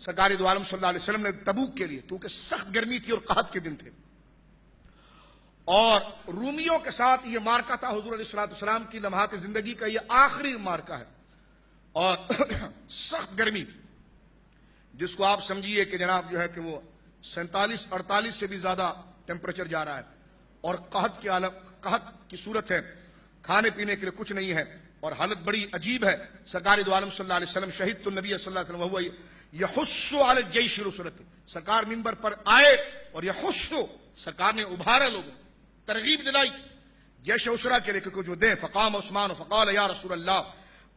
سرکار دو عالم صلی اللہ علیہ وسلم نے تبوک کے لیے، کیونکہ سخت گرمی تھی اور قحط کے دن تھے، اور رومیوں کے ساتھ یہ مارکا تھا حضور علیہ السلام کی لمحات زندگی کا یہ آخری مارکا ہے، اور سخت گرمی جس کو آپ سمجھیے کہ جناب جو ہے کہ وہ 47-48 سے بھی زیادہ ٹیمپریچر جا رہا ہے، اور قحط کی صورت ہے، کھانے پینے کے لیے کچھ نہیں ہے، اور حالت بڑی عجیب ہے۔ سرکار دو عالم صلی اللہ علیہ وسلم شہید النبی صلی اللہ علیہ وسلم وهو یحث علی الجیش رسلت، سرکار منبر پر آئے اور یحث، سرکار نے ابھارا لوگوں، ترغیب دلائی جیش اسرا کے لیے کہ کچھ دیں۔ فقام عثمان فقال یا رسول اللہ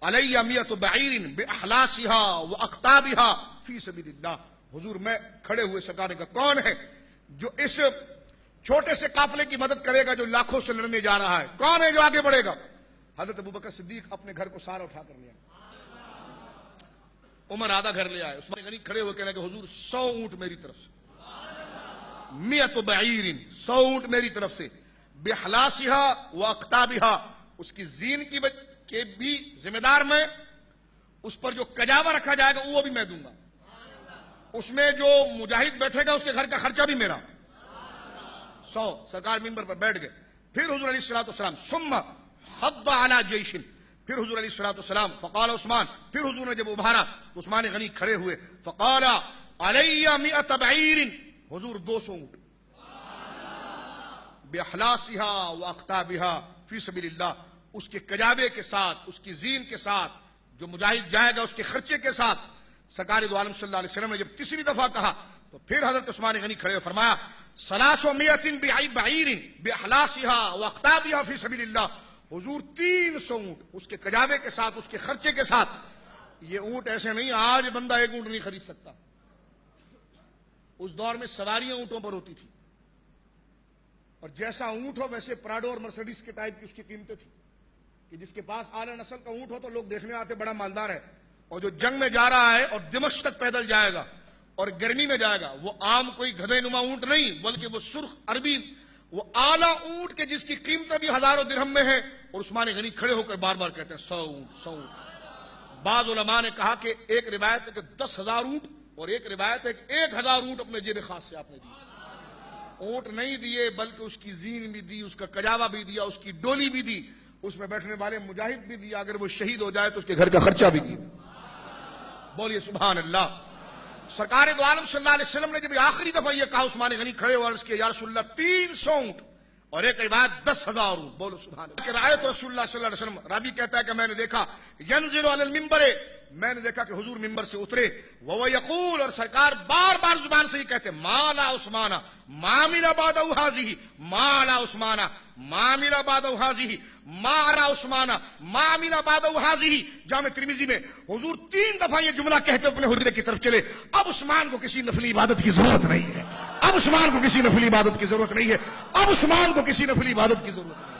علی 100 بعیر باحلاسها واقطابها فی سبیل اللہ، حضور میں کھڑے ہوئے سرکار نے کہا کون ہے جو اس چھوٹے سے قافلے کی مدد کرے گا جو لاکھوں سے لڑنے جا رہا ہے، کون ہے جو آگے بڑھے گا؟ حضرت ابوبکر صدیق اپنے گھر کو سارا اٹھا کر لے آئے، عمر آدھا گھر لے آئے، عثمان غنی کھڑے ہوئے کہنے کہ حضور 100 اونٹ میری طرف سے، 100 بعیر 100 اونٹ میری طرف سے، بحلاسها واقطابها، اس کی زین کے بھی ذمہ دار میں، اس پر جو کجاوا رکھا جائے گا وہ بھی میں دوں گا، اس میں جو مجاہد بیٹھے گا اس کے گھر کا خرچہ بھی میرا۔ 100 سرکار منبر پر بیٹھ گئے، پھر حضور علیہ السلام ثم خض علی جیش، پھر حضور علیہ السلام فقال عثمان، پھر حضور نے جب ابھارا تو عثمان غنی کھڑے ہوئے، فقال علی 100 بعیر، حضور 200 اونٹ، باحلاسها واقطابها فی سبیل اللہ، اس کے کجاوے کے ساتھ، اس کی زین کے ساتھ، جو مجاہد جائے گا اس کے خرچے کے ساتھ۔ سرکار دو عالم صلی اللہ علیہ وسلم نے جب تیسری دفعہ کہا تو پھر حضرت عثمان غنی کھڑے ہوئے فرمایا 300 بعیر باحلاسها واقطابها فی سبیل اللہ، حضور 300 اونٹ، اس کے کجاوے کے ساتھ، اس کے خرچے کے ساتھ۔ یہ اونٹ ایسے نہیں آج بندہ ایک اونٹ نہیں خرید سکتا، اس دور میں سواریاں اونٹوں پر ہوتی تھی، اور جیسا اونٹ ہو ویسے پراڈو اور مرسیڈیز کے ٹائپ کی اس کی قیمتیں تھی، کہ جس کے پاس اعلی نسل کا اونٹ ہو تو لوگ دیکھنے آتے بڑا مالدار ہے، اور جو جنگ میں جا رہا ہے اور دمشق تک پیدل جائے گا اور گرمی میں جائے گا، وہ عام کوئی گدھے نما اونٹ نہیں بلکہ وہ سرخ عربی، وہ اعلیٰ اونٹ کے جس کی قیمتیں بھی ہزاروں درہم میں ہیں، اور عثمان غنی کھڑے ہو کر بار بار کہتے ہیں 100 اونٹ 100 اونٹ۔ بعض علماء نے کہا کہ ایک روایت ہے کہ 10,000 اونٹ، اور ایک روایت ہے کہ 1,000 اونٹ اپنے جیب خاص سے آپ نے دیے۔ اونٹ نہیں دیے بلکہ اس کی زین بھی دی، اس کا کجاوا بھی دیا، اس کی ڈولی بھی دی، اس میں بیٹھنے والے مجاہد بھی دیا، اگر وہ شہید ہو جائے تو اس کے گھر کا خرچہ بھی دیا۔ بولیے سبحان اللہ۔ سرکار دو عالم صلی اللہ علیہ وسلم نے جب آخری دفعہ یہ کہا، عثمان غنی کھڑے ہوئے عرض کیا یا رسول اللہ 300 اونٹ، اور ایک روایت 10,000 اونٹ۔ بولو سبحان اللہ۔ کہ رأیت رسول اللہ صلی اللہ علیہ وسلم، راوی کہتا ہے کہ میں نے دیکھا ینزل علی المنبر، میں نے دیکھا کہ حضور منبر سے اترے، وہ یقول، اور سرکار بار بار زبان سے یہ کہتے مالا عثمان ما عمل بعدہ ھذہ، مالا عثمان ما عمل بعدہ ھذہ، ما ارى عثمان ما عمل بعدہ ھذہ۔ جامع ترمذی میں حضور 3 دفعہ یہ جملہ کہتے اپنے حجرے کی طرف چلے، اب عثمان کو کسی نفلی عبادت کی ضرورت نہیں ہے، اب عثمان کو کسی نفلی عبادت کی ضرورت نہیں ہے، اب عثمان کو کسی نفلی عبادت کی ضرورت نہیں ہے۔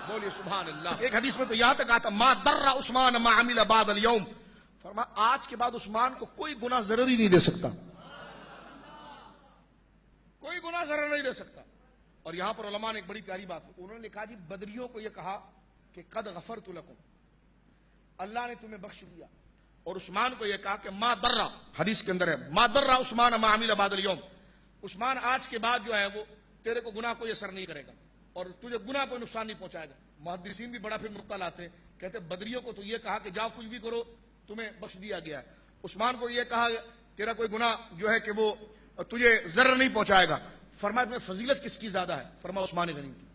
بولیے سبحان اللہ۔ ایک حدیث میں تو یہاں تک آتا ما ضر عثمان ما عمل بعد اليوم، فرمایا آج کے بعد عثمان کو کوئی گناہ ضرر ہی نہیں دے سکتا، کوئی گناہ ضرر نہیں دے سکتا۔ اور یہاں پر علماء نے ایک بڑی پیاری بات، انہوں نے کہا جی بدریوں کو یہ کہا کہ قد غفرت لکم، اللہ نے تمہیں بخش دیا، اور عثمان کو یہ کہا کہ ما ضر، حدیث کے اندر ہے ما ضر عثمان ما عمل بعد اليوم، عثمان آج کے بعد جو ہے وہ تیرے کو گناہ کوئی اثر نہیں کرے گا اور تجھے گناہ کوئی نقصان نہیں پہنچائے گا۔ محدثین بھی بڑا پھر نقطہ لاتے ہیں، کہتے بدریوں کو تو یہ کہا کہ جاؤ کچھ بھی کرو تمہیں بخش دیا گیا ہے، عثمان کو یہ کہا تیرا کوئی گناہ جو ہے کہ وہ تجھے ضرر نہیں پہنچائے گا۔ فرمایا میں فضیلت کس کی زیادہ ہے؟ فرمایا عثمان غنی کی۔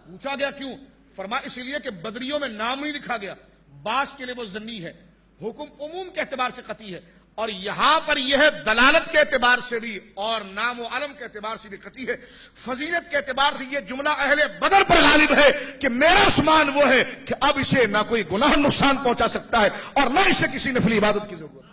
پوچھا گیا کیوں؟ فرمایا اس لیے کہ بدریوں میں نام نہیں لکھا گیا، بعض کے لیے وہ ضمنی ہے، حکم عموم کے اعتبار سے قطعی ہے، اور یہاں پر یہ ہے دلالت کے اعتبار سے بھی اور نام و علم کے اعتبار سے بھی قطعی ہے، فضیلت کے اعتبار سے یہ جملہ اہل بدر پر غالب ہے کہ میرا عثمان وہ ہے کہ اب اسے نہ کوئی گناہ نقصان پہنچا سکتا ہے اور نہ اسے کسی نفلی عبادت کی ضرورت ہے۔